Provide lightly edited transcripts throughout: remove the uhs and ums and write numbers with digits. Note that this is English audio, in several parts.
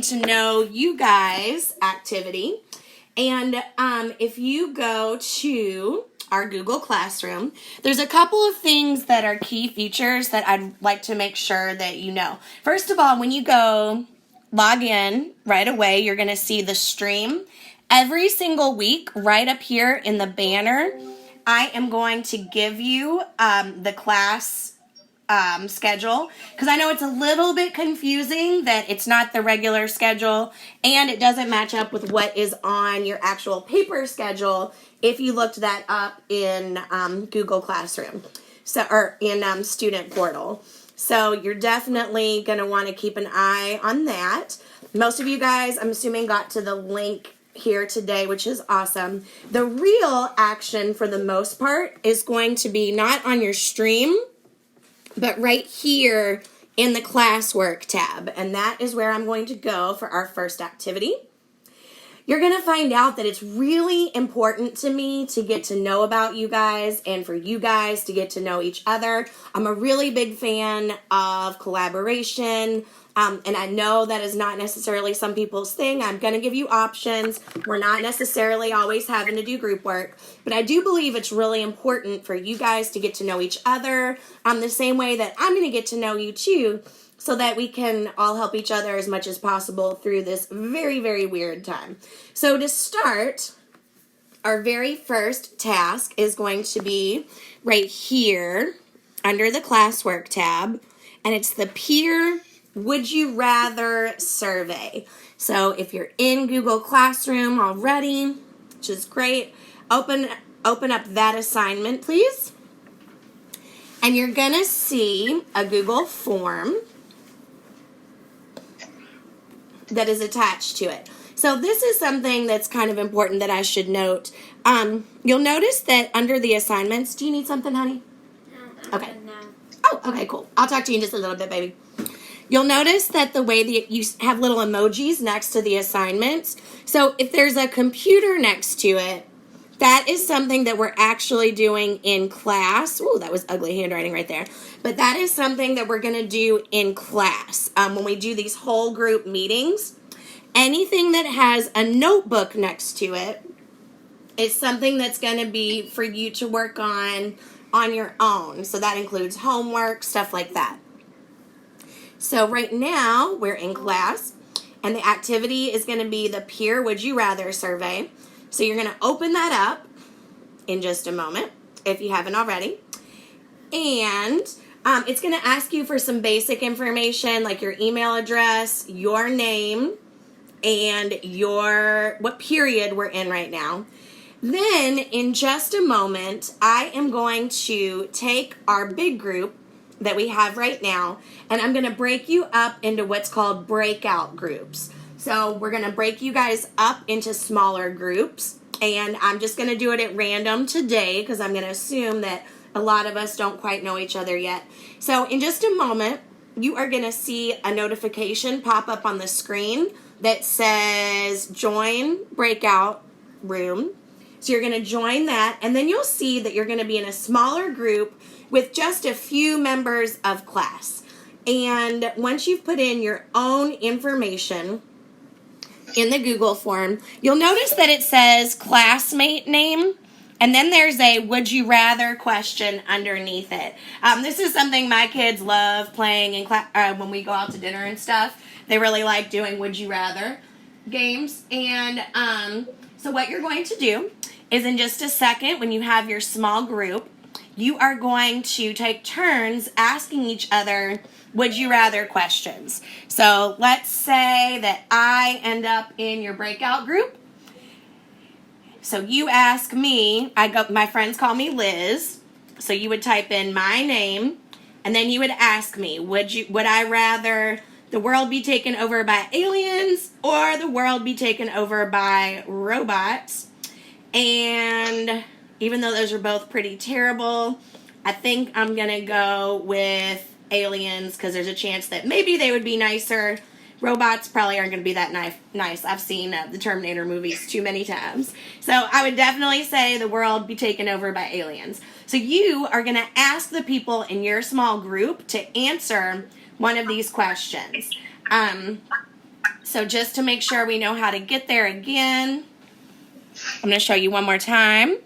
to know you guys activity. And if you go to our Google Classroom, there's a couple of things that are key features that I'd like to make sure that you know. First of all, when you go log in right away, you're going to see the stream. Every single week, right up here in the banner, I am going to give you the class schedule, because I know it's a little bit confusing that it's not the regular schedule and it doesn't match up with what is on your actual paper schedule if you looked that up in Google Classroom, or in Student Portal. So you're definitely going to want to keep an eye on that. Most of you guys, I'm assuming, got to the link here today, which is awesome. The real action for the most part is going to be not on your stream, but right here in the classwork tab. And that is where I'm going to go for our first activity. You're going to find out that it's really important to me to get to know about you guys and for you guys to get to know each other. I'm a really big fan of collaboration. And I know that is not necessarily some people's thing. I'm going to give you options. We're not necessarily always having to do group work, but I do believe it's really important for you guys to get to know each other the same way that I'm going to get to know you too, so that we can all help each other as much as possible through this very, very weird time. So to start, our very first task is going to be right here under the classwork tab, and it's the peer Would You Rather survey. So if you're in Google Classroom already, which is great, open up that assignment, please. And you're going to see a Google form that is attached to it. So this is something that's kind of important that I should note. You'll notice that under the assignments, do you need something, honey? No. Okay. Oh, okay, cool. I'll talk to you in just a little bit, baby. You'll notice that the way that you have little emojis next to the assignments. So if there's a computer next to it, that is something that we're actually doing in class. Ooh, that was ugly handwriting right there. But that is something that we're going to do in class. When we do these whole group meetings, anything that has a notebook next to it is something that's going to be for you to work on your own. So that includes homework, stuff like that. So right now, we're in class, and the activity is going to be the Peer Would You Rather survey. So you're going to open that up in just a moment, if you haven't already. And it's going to ask you for some basic information, like your email address, your name, and what period we're in right now. Then, in just a moment, I am going to take our big group that we have right now, and I'm going to break you up into what's called breakout groups. So we're going to break you guys up into smaller groups, and I'm just going to do it at random today because I'm going to assume that a lot of us don't quite know each other yet. So in just a moment, you are going to see a notification pop up on the screen that says join breakout room. So you're going to join that, and then you'll see that you're going to be in a smaller group with just a few members of class. And once you've put in your own information in the Google form, you'll notice that it says classmate name, and then there's a would you rather question underneath it. This is something my kids love playing in when we go out to dinner and stuff. They really like doing would you rather games. And so what you're going to do is in just a second, when you have your small group, you are going to take turns asking each other would you rather questions. So let's say that I end up in your breakout group. So you ask me, my friends call me Liz. So you would type in my name, and then you would ask me, would I rather the world be taken over by aliens or the world be taken over by robots? And even though those are both pretty terrible, I think I'm going to go with aliens because there's a chance that maybe they would be nicer. Robots probably aren't going to be that nice. I've seen the Terminator movies too many times. So I would definitely say the world be taken over by aliens. So you are going to ask the people in your small group to answer one of these questions. So just to make sure we know how to get there again, I'm going to show you one more time.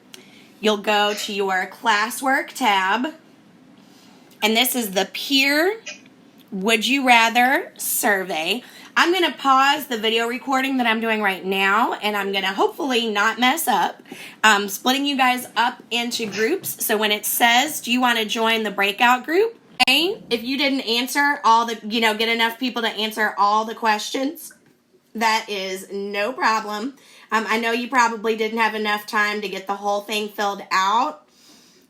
You'll go to your classwork tab, and this is the peer Would You Rather survey. I'm going to pause the video recording that I'm doing right now, and I'm going to hopefully not mess up. Splitting you guys up into groups. So when it says, do you want to join the breakout group? If you didn't answer all the, get enough people to answer all the questions, that is no problem. I know you probably didn't have enough time to get the whole thing filled out,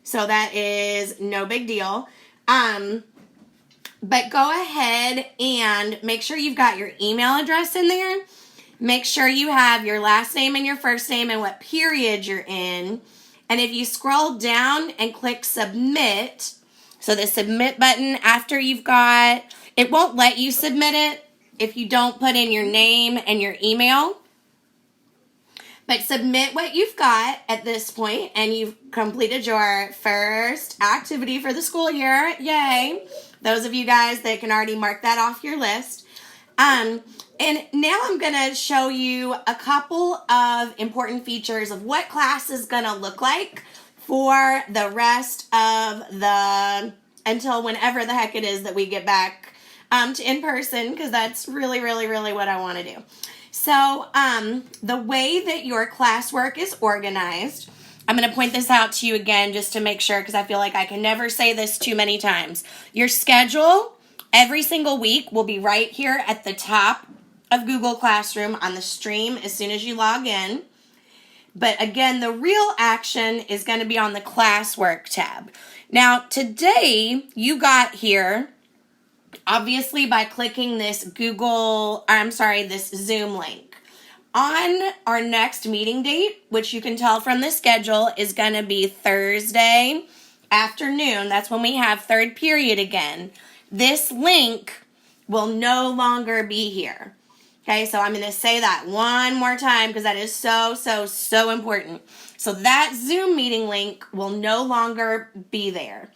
so that is no big deal. But go ahead and make sure you've got your email address in there. Make sure you have your last name and your first name and what period you're in. And if you scroll down and click submit, so the submit button after you've got, it won't let you submit it if you don't put in your name and your email. But submit what you've got at this point, and you've completed your first activity for the school year. Yay. Those of you guys that can already mark that off your list. And now I'm going to show you a couple of important features of what class is going to look like for the rest of until whenever the heck it is that we get back to in person, because that's really, really, really what I want to do. So the way that your classwork is organized, I'm going to point this out to you again just to make sure, because I feel like I can never say this too many times. Your schedule every single week will be right here at the top of Google Classroom on the stream as soon as you log in. But again, the real action is going to be on the classwork tab. Now, today you got here obviously by clicking this this Zoom link. On our next meeting date, which you can tell from the schedule, is going to be Thursday afternoon. That's when we have third period again. This link will no longer be here. Okay, so I'm going to say that one more time because that is so, so, so important. So that Zoom meeting link will no longer be there.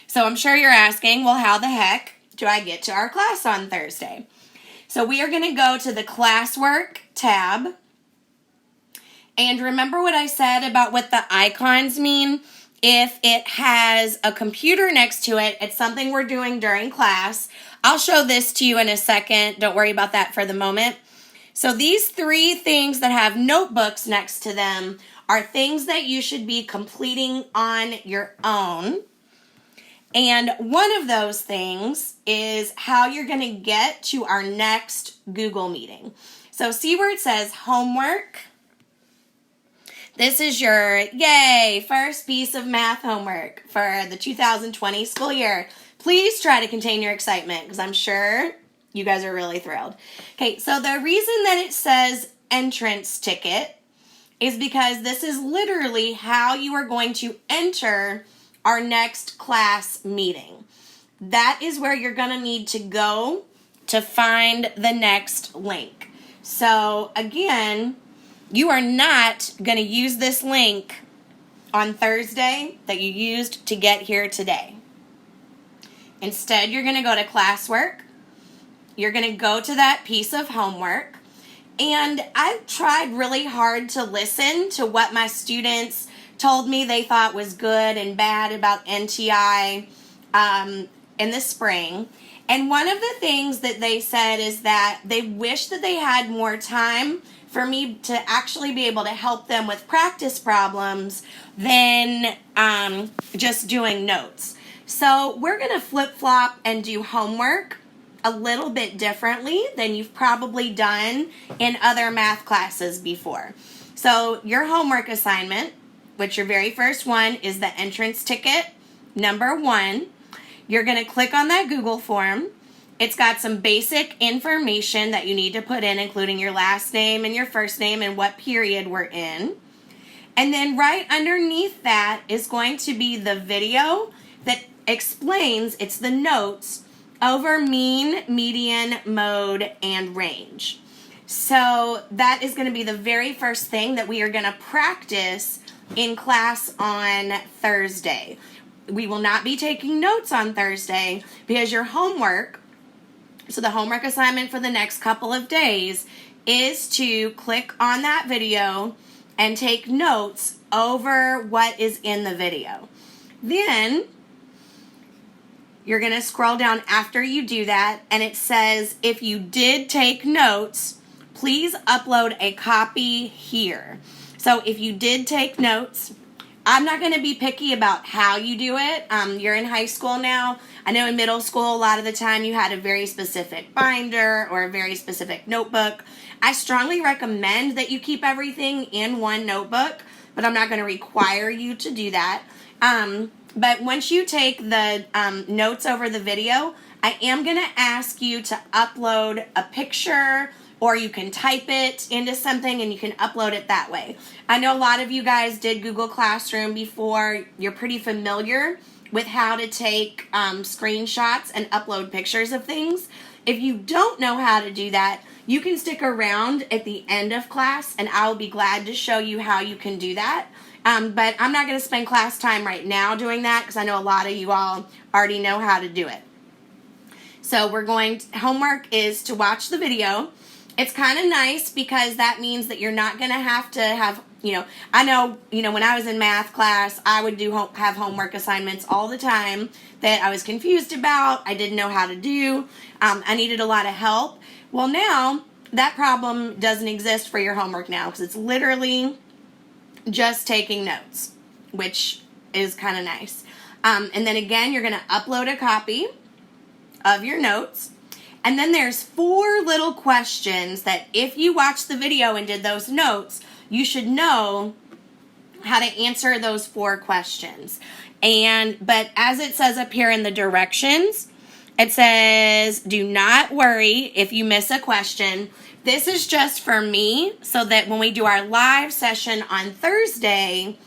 So I'm sure you're asking, well, how the heck do I get to our class on Thursday? So we are going to go to the classwork tab. And remember what I said about what the icons mean? If it has a computer next to it, it's something we're doing during class. I'll show this to you in a second. Don't worry about that for the moment. So these three things that have notebooks next to them are things that you should be completing on your own. And one of those things is how you're going to get to our next Google meeting. So see where it says homework? This is your, yay, first piece of math homework for the 2020 school year. Please try to contain your excitement because I'm sure you guys are really thrilled. Okay, so the reason that it says entrance ticket is because this is literally how you are going to enter our next class meeting. That is where you're going to need to go to find the next link. So again, you are not going to use this link on Thursday that you used to get here today. Instead, you're going to go to classwork. You're going to go to that piece of homework. And I've tried really hard to listen to what my students told me they thought was good and bad about NTI in the spring. And one of the things that they said is that they wish that they had more time for me to actually be able to help them with practice problems than just doing notes. So we're going to flip-flop and do homework a little bit differently than you've probably done in other math classes before. So your homework assignment, which your very first one is the entrance ticket, number 1. You're going to click on that Google form. It's got some basic information that you need to put in, including your last name and your first name and what period we're in. And then right underneath that is going to be the video that explains, it's the notes, over mean, median, mode, and range. So that is going to be the very first thing that we are going to practice in class on Thursday. We will not be taking notes on Thursday because your homework So the homework assignment for the next couple of days is to click on that video and take notes over what is in the video. Then you're going to scroll down after you do that, and it says, if you did take notes, please upload a copy here. So if you did take notes, I'm not going to be picky about how you do it. You're in high school now. I know in middle school, a lot of the time you had a very specific binder or a very specific notebook. I strongly recommend that you keep everything in one notebook, but I'm not going to require you to do that. But once you take the notes over the video, I am going to ask you to upload a picture, or you can type it into something and you can upload it that way. I know a lot of you guys did Google Classroom before. You're pretty familiar with how to take screenshots and upload pictures of things. If you don't know how to do that, you can stick around at the end of class and I'll be glad to show you how you can do that. But I'm not going to spend class time right now doing that because I know a lot of you all already know how to do it. So homework is to watch the video. It's kind of nice because that means that you're not going to have, I know, when I was in math class, I would have homework assignments all the time that I was confused about. I didn't know how to do. I needed a lot of help. Well, now that problem doesn't exist for your homework now because it's literally just taking notes, which is kind of nice. And then again, you're going to upload a copy of your notes. And then there's 4 little questions that if you watch the video and did those notes, you should know how to answer those 4 questions. But as it says up here in the directions, it says, do not worry if you miss a question. This is just for me so that when we do our live session on Thursday,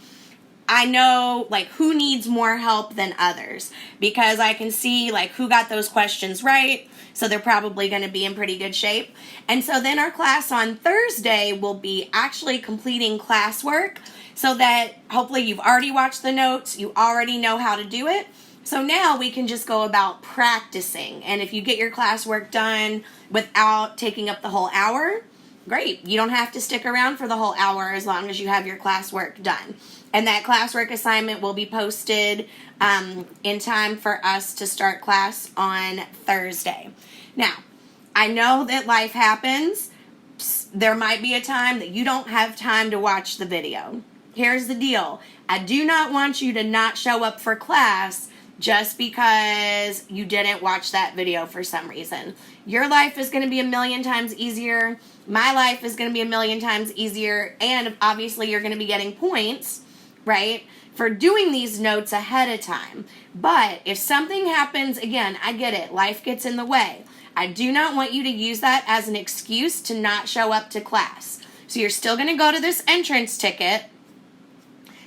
I know who needs more help than others because I can see who got those questions right. So they're probably going to be in pretty good shape. And so then our class on Thursday will be actually completing classwork so that hopefully you've already watched the notes, you already know how to do it. So now we can just go about practicing. And if you get your classwork done without taking up the whole hour, great. You don't have to stick around for the whole hour as long as you have your classwork done. And that classwork assignment will be posted in time for us to start class on Thursday. Now, I know that life happens. There might be a time that you don't have time to watch the video. Here's the deal. I do not want you to not show up for class just because you didn't watch that video for some reason. Your life is going to be a million times easier. My life is going to be a million times easier. And obviously you're going to be getting points, right, for doing these notes ahead of time. But if something happens, again, I get it. Life gets in the way. I do not want you to use that as an excuse to not show up to class. So you're still going to go to this entrance ticket,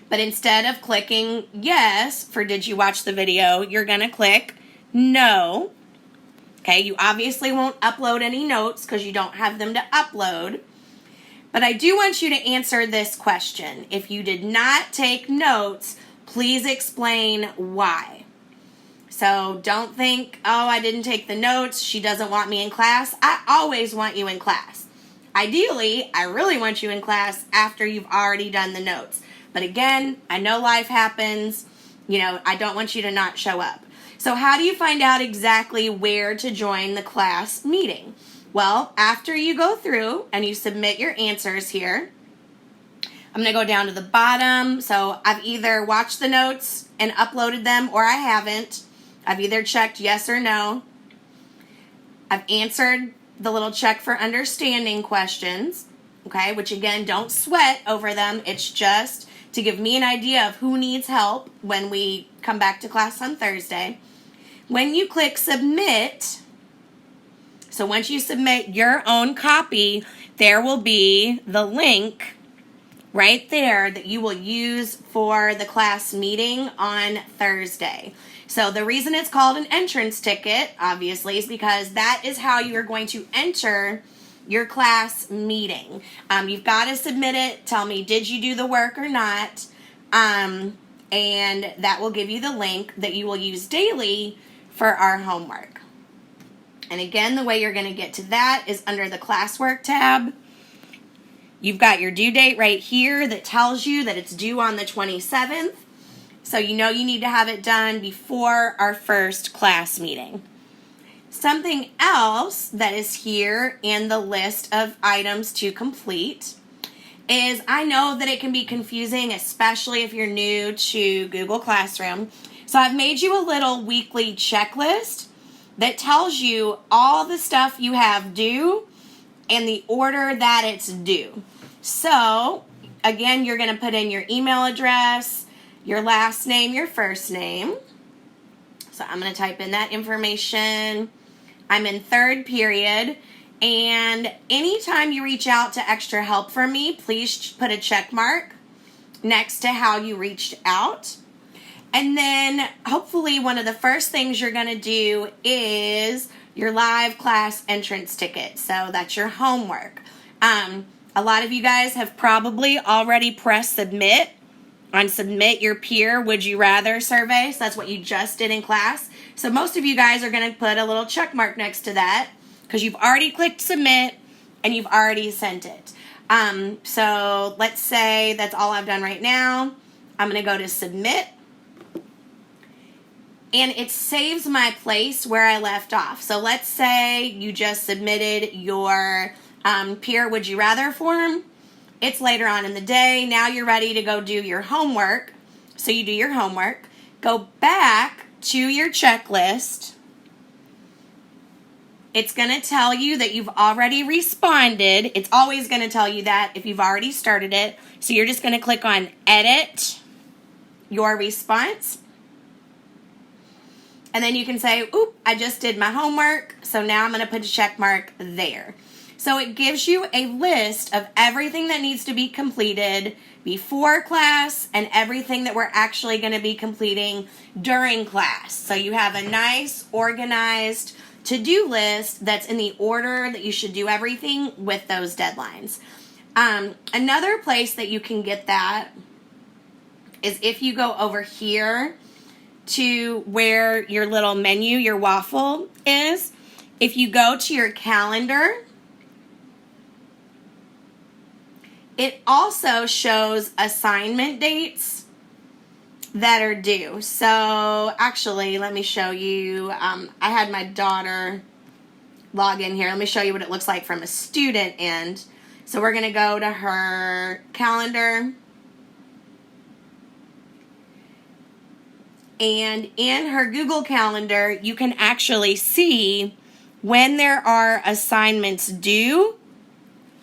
but instead of clicking yes for did you watch the video, you're going to click no. Okay, you obviously won't upload any notes because you don't have them to upload. But I do want you to answer this question. If you did not take notes, please explain why. So don't think, oh, I didn't take the notes. She doesn't want me in class. I always want you in class. Ideally, I really want you in class after you've already done the notes. But again, I know life happens. I don't want you to not show up. So how do you find out exactly where to join the class meeting? Well, after you go through and you submit your answers here, I'm going to go down to the bottom. So I've either watched the notes and uploaded them or I haven't. I've either checked yes or no. I've answered the little check for understanding questions, okay, which again, don't sweat over them. It's just to give me an idea of who needs help when we come back to class on Thursday. When you click submit, so once you submit your own copy, there will be the link right there that you will use for the class meeting on Thursday. So the reason it's called an entrance ticket, obviously, is because that is how you're going to enter your class meeting. You've got to submit it. Tell me, did you do the work or not? And that will give you the link that you will use daily for our homework. And again, the way you're going to get to that is under the classwork tab. You've got your due date right here that tells you that it's due on the 27th. So you know you need to have it done before our first class meeting. Something else that is here in the list of items to complete is, I know that it can be confusing, especially if you're new to Google Classroom. So I've made you a little weekly checklist that tells you all the stuff you have due and the order that it's due. So, again, you're going to put in your email address, your last name, your first name. So I'm going to type in that information. I'm in third period. And anytime you reach out to Extra Help from me, please put a check mark next to how you reached out. And then hopefully one of the first things you're going to do is your live class entrance ticket. So that's your homework. A lot of you guys have probably already pressed submit on Submit Your Peer Would You Rather survey. So that's what you just did in class. So most of you guys are going to put a little check mark next to that because you've already clicked submit and you've already sent it. So let's say that's all I've done right now. I'm going to go to submit. And it saves my place where I left off. So let's say you just submitted your Peer Would You Rather form. It's later on in the day. Now you're ready to go do your homework. So you do your homework. Go back to your checklist. It's going to tell you that you've already responded. It's always going to tell you that if you've already started it. So you're just going to click on Edit Your Response. And then you can say, oop, I just did my homework. So now I'm going to put a check mark there. So it gives you a list of everything that needs to be completed before class and everything that we're actually going to be completing during class. So you have a nice organized to-do list that's in the order that you should do everything with those deadlines. Another place that you can get that is if you go over here to where your little menu, your waffle is. If you go to your calendar, it also shows assignment dates that are due. So actually, let me show you. I had my daughter log in here. Let me show you what it looks like from a student end. So we're going to go to her calendar. And in her Google Calendar, you can actually see when there are assignments due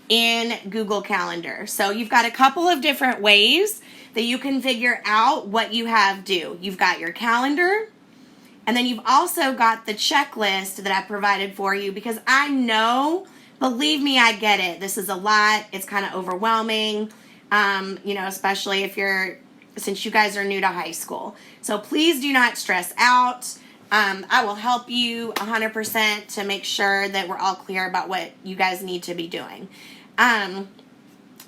in Google Calendar. So you've got a couple of different ways that you can figure out what you have due. You've got your calendar, and then you've also got the checklist that I provided for you, because I know, believe me, I get it. This is a lot. It's kind of overwhelming, especially since you guys are new to high school. So please do not stress out. I will help you 100% to make sure that we're all clear about what you guys need to be doing.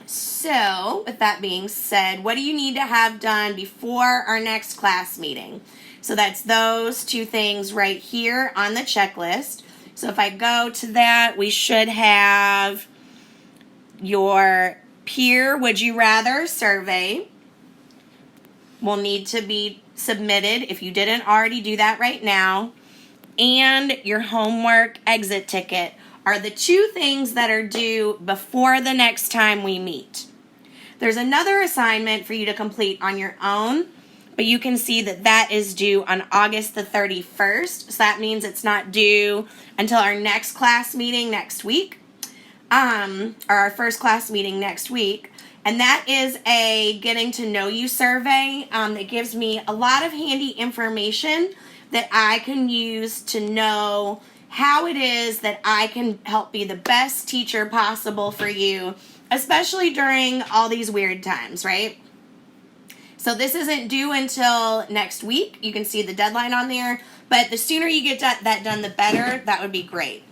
So with that being said, what do you need to have done before our next class meeting? So that's those two things right here on the checklist. So if I go to that, we should have your Peer Would You Rather survey will need to be submitted if you didn't already do that right now. And your homework exit ticket are the two things that are due before the next time we meet. There's another assignment for you to complete on your own, but you can see that that is due on August the 31st. So that means it's not due until our next class meeting next week, or our first class meeting next week. And that is a getting to know you survey that gives me a lot of handy information that I can use to know how it is that I can help be the best teacher possible for you, especially during all these weird times, right? So this isn't due until next week. You can see the deadline on there, but the sooner you get that done, the better. That would be great.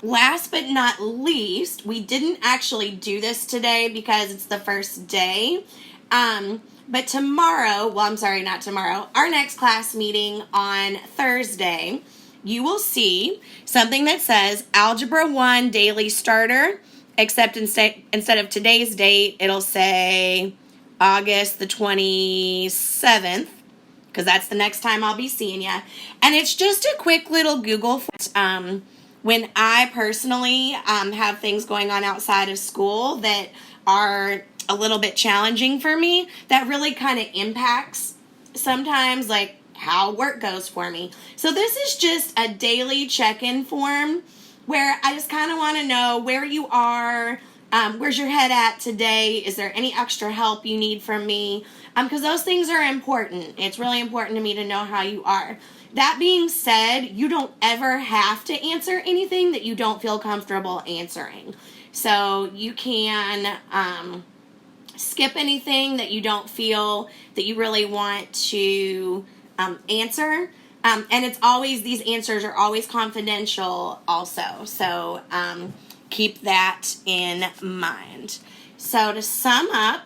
Last but not least, we didn't actually do this today because it's the first day. But tomorrow, not tomorrow, our next class meeting on Thursday, you will see something that says Algebra 1 Daily Starter, except instead of today's date, it'll say August the 27th, because that's the next time I'll be seeing you. And it's just a quick little Google. When I personally have things going on outside of school that are a little bit challenging for me, that really kind of impacts sometimes like how work goes for me. So this is just a daily check-in form where I just kind of want to know where you are, where's your head at today, is there any extra help you need from me, because those things are important. It's really important to me to know how you are. That being said, you don't ever have to answer anything that you don't feel comfortable answering. So you can skip anything that you don't feel that you really want to answer. And it's always, these answers are always confidential also. So keep that in mind. So to sum up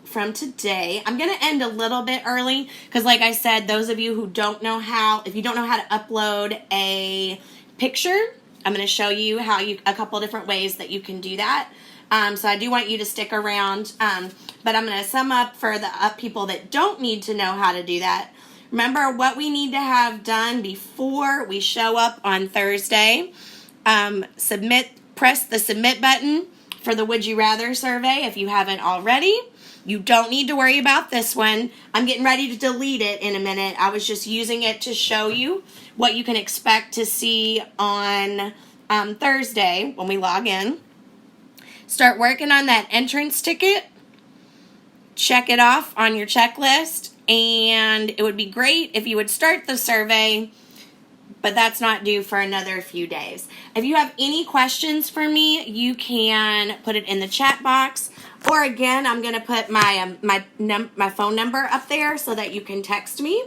from today, I'm going to end a little bit early because like I said, those of you who don't know how, if you don't know how to upload a picture, I'm going to show you a couple different ways that you can do that. So I do want you to stick around, but I'm going to sum up for the people that don't need to know how to do that. Remember what we need to have done before we show up on Thursday. Press the submit button for the Would You Rather survey if you haven't already. You don't need to worry about this one. I'm getting ready to delete it in a minute. I was just using it to show you what you can expect to see on Thursday when we log in. Start working on that entrance ticket. Check it off on your checklist. And it would be great if you would start the survey, but that's not due for another few days. If you have any questions for me, you can put it in the chat box. Or again, I'm going to put my phone number up there so that you can text me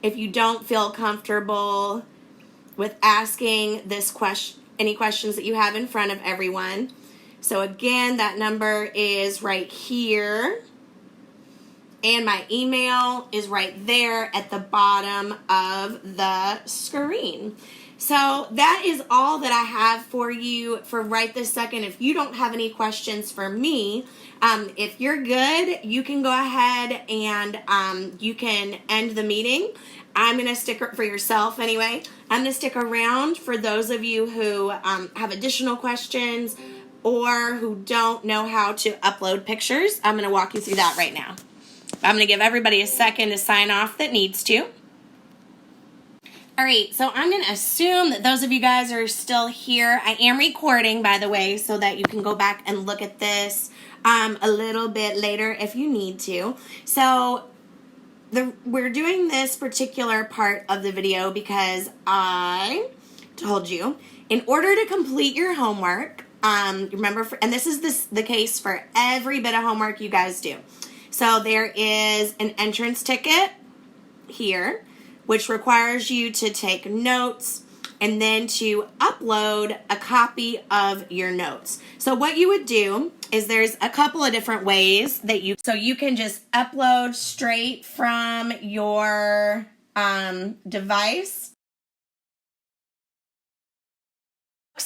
if you don't feel comfortable with asking any questions that you have in front of everyone. So again, that number is right here. And my email is right there at the bottom of the screen. So that is all that I have for you for right this second. If you don't have any questions for me, if you're good, you can go ahead and you can end the meeting. I'm going to stick for yourself anyway. I'm going to stick around for those of you who have additional questions or who don't know how to upload pictures. I'm going to walk you through that right now. I'm going to give everybody a second to sign off that needs to. All right, so I'm going to assume that those of you guys are still here. I am recording, by the way, so that you can go back and look at this a little bit later if you need to. So we're doing this particular part of the video because I told you, in order to complete your homework, remember, and this is the case for every bit of homework you guys do. So there is an entrance ticket here, which requires you to take notes and then to upload a copy of your notes. So what you would do is there's a couple of different ways that you can just upload straight from your device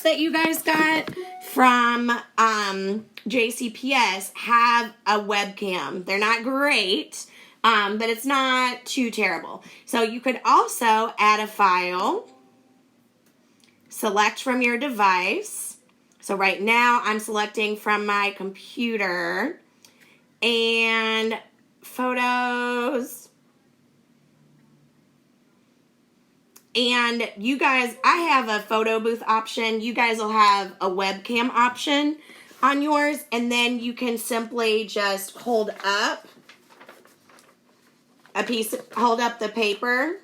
that you guys got from JCPS have a webcam. They're not great, but it's not too terrible. So you could also add a file, select from your device. So right now I'm selecting from my computer, and photos. And you guys, I have a photo booth option. You guys will have a webcam option on yours, and then you can simply just hold up the paper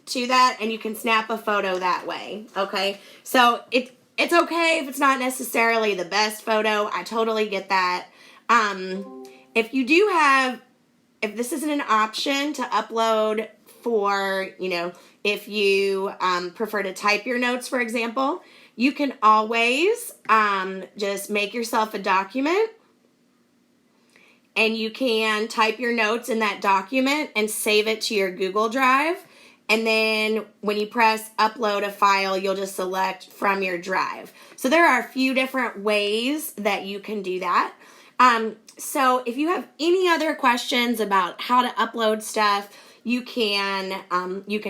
to that, and you can snap a photo that way. Okay, so it's okay if it's not necessarily the best photo. I totally get that. If this isn't an option to upload for, if you prefer to type your notes, for example, you can always just make yourself a document, and you can type your notes in that document and save it to your Google Drive. And then when you press upload a file, you'll just select from your drive. So there are a few different ways that you can do that. So if you have any other questions about how to upload stuff, you can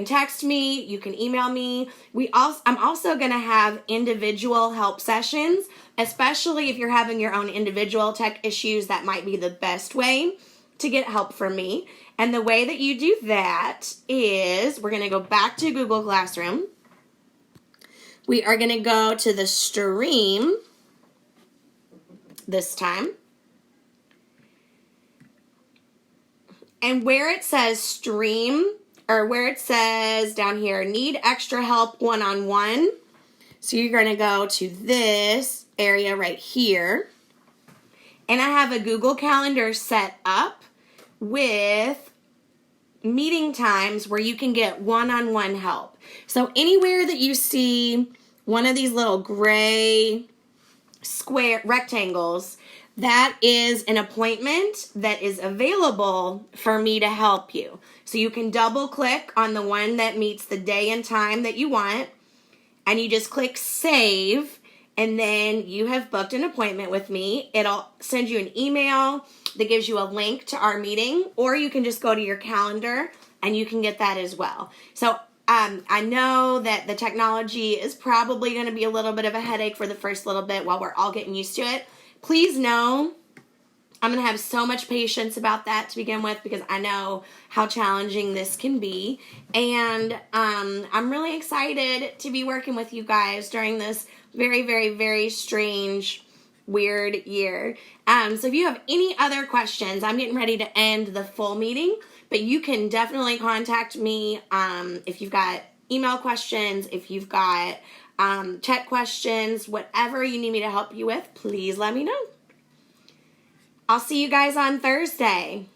text me, you can email me. I'm also going to have individual help sessions, especially if you're having your own individual tech issues. That might be the best way to get help from me. And the way that you do that is we're going to go back to Google Classroom. We are going to go to the stream this time. And where it says stream, or where it says down here, need extra help one-on-one. So you're going to go to this area right here. And I have a Google Calendar set up with meeting times where you can get one-on-one help. So anywhere that you see one of these little gray square rectangles, that is an appointment that is available for me to help you. So you can double click on the one that meets the day and time that you want, and you just click save, and then you have booked an appointment with me. It'll send you an email that gives you a link to our meeting, or you can just go to your calendar and you can get that as well. So I know that the technology is probably going to be a little bit of a headache for the first little bit while we're all getting used to it. Please know I'm going to have so much patience about that to begin with, because I know how challenging this can be. And I'm really excited to be working with you guys during this very, very, very strange, weird year. So if you have any other questions, I'm getting ready to end the full meeting, but you can definitely contact me if you've got email questions, if you've got tech questions, whatever you need me to help you with, please let me know. I'll see you guys on Thursday.